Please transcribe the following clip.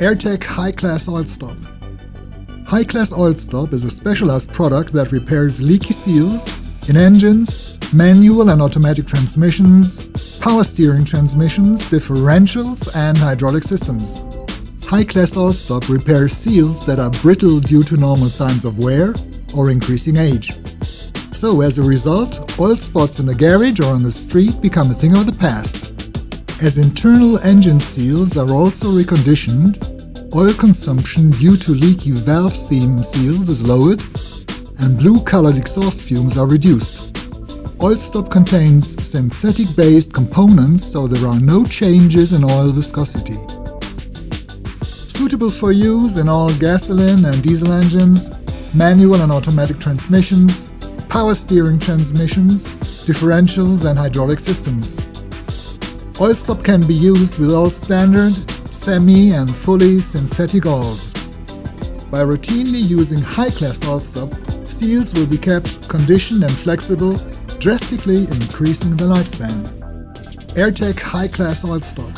Airtec High-Class Oilstop. High-Class Oilstop is a specialized product that repairs leaky seals in engines, manual and automatic transmissions, power steering transmissions, differentials, and hydraulic systems. High-Class Oilstop repairs seals that are brittle due to normal signs of wear or increasing age. So, as a result, oil spots in the garage or on the street become a thing of the past. As internal engine seals are also reconditioned, oil consumption due to leaky valve seam seals is lowered, and blue-colored exhaust fumes are reduced. Oilstop contains synthetic-based components, so there are no changes in oil viscosity. Suitable for use in all gasoline and diesel engines, manual and automatic transmissions, power steering transmissions, differentials, and hydraulic systems. Oilstop can be used with all standard, semi, and fully synthetic oils. By routinely using high-class Oilstop, seals will be kept conditioned and flexible, drastically increasing the lifespan. Airtec High-Class Oilstop.